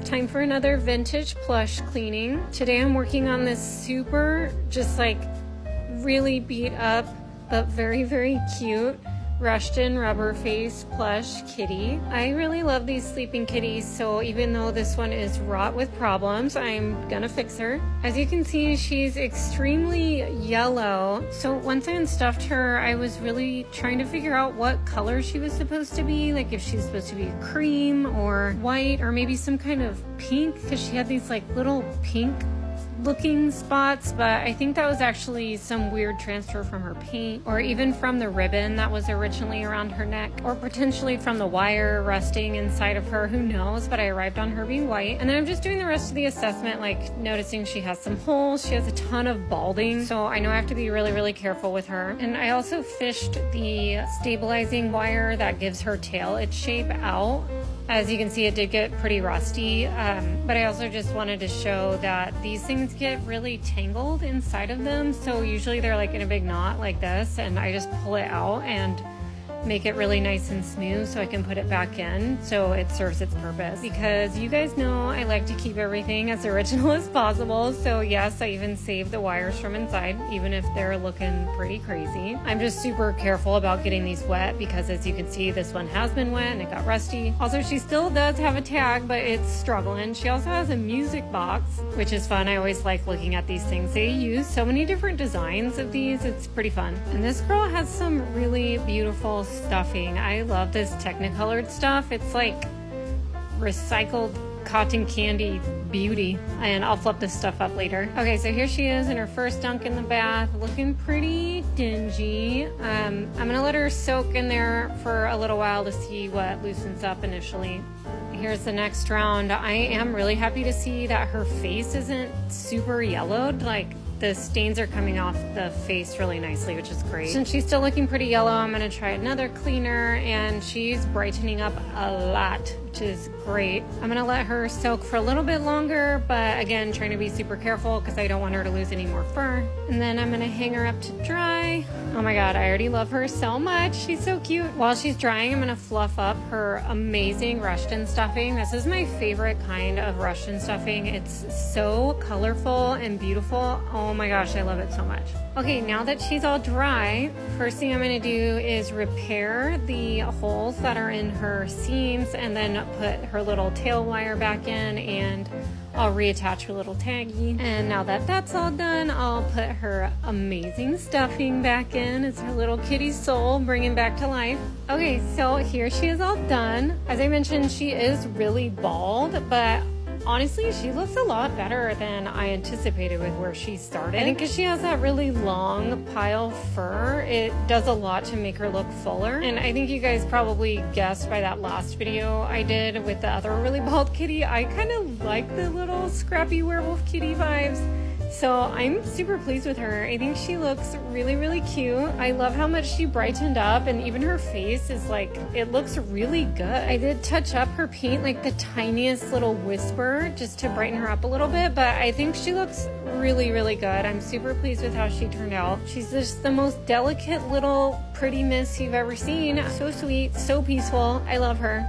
time for another vintage plush cleaning. Today I'm working on this super, just like really beat up, but very, very cute Rushton rubber face plush kitty. I really love these sleeping kitties, so even though this one is wrought with problems, I'm gonna fix her. As you can see, she's extremely yellow. So once I unstuffed her, I was really trying to figure out what color she was supposed to be, like if she's supposed to be cream or white or maybe some kind of pink, because she had these like little pink looking spots, but I think that was actually some weird transfer from her paint, or even from the ribbon that was originally around her neck, or potentially from the wire rusting inside of her, who knows, but I arrived on her being white. And then I'm just doing the rest of the assessment, like noticing she has some holes, she has a ton of balding, so I know I have to be really, really careful with her. And I also fished the stabilizing wire that gives her tail its shape out. As you can see, it did get pretty rusty, but I also just wanted to show that these things get really tangled inside of them. So usually they're like in a big knot like this, and I just pull it out and make it really nice and smooth so I can put it back in so it serves its purpose. Because you guys know I like to keep everything as original as possible. So yes, I even saved the wires from inside, even if they're looking pretty crazy. I'm just super careful about getting these wet because, as you can see, this one has been wet and it got rusty. Also, she still does have a tag, but it's struggling. She also has a music box, which is fun. I always like looking at these things. They use so many different designs of these. It's pretty fun. And this girl has some really beautiful stuffing. I love this technicolored stuff. It's like recycled cotton candy beauty, and I'll flip this stuff up later. Okay, so here she is in her first dunk in the bath, looking pretty dingy. I'm gonna let her soak in there for a little while to see what loosens up initially. Here's the next round. I am really happy to see that her face isn't super yellowed. Like, the stains are coming off the face really nicely, which is great. Since she's still looking pretty yellow, I'm gonna try another cleaner, and she's brightening up a lot, which is great. I'm gonna let her soak for a little bit longer, but again, trying to be super careful because I don't want her to lose any more fur. And then I'm gonna hang her up to dry. Oh my God, I already love her so much. She's so cute. While she's drying, I'm gonna fluff up her amazing Rushton stuffing. This is my favorite kind of Rushton stuffing. It's so colorful and beautiful. Oh my gosh, I love it so much. Okay, now that she's all dry, first thing I'm gonna do is repair the holes that are in her seams, and then put her little tail wire back in, and I'll reattach her little taggy. And now that that's all done, I'll put her amazing stuffing back in. It's her little kitty soul bringing back to life. Okay, so here she is all done. As I mentioned, she is really bald, but honestly, she looks a lot better than I anticipated with where she started. I think because she has that really long pile fur, it does a lot to make her look fuller. And I think you guys probably guessed by that last video I did with the other really bald kitty, I kind of like the little scrappy werewolf kitty vibes. So I'm super pleased with her. I think she looks really, really cute. I love how much she brightened up, and even her face is like, it looks really good. I did touch up her paint like the tiniest little whisper just to brighten her up a little bit, but I think she looks really, really good. I'm super pleased with how she turned out. She's just the most delicate little pretty miss you've ever seen. So sweet, so peaceful. I love her.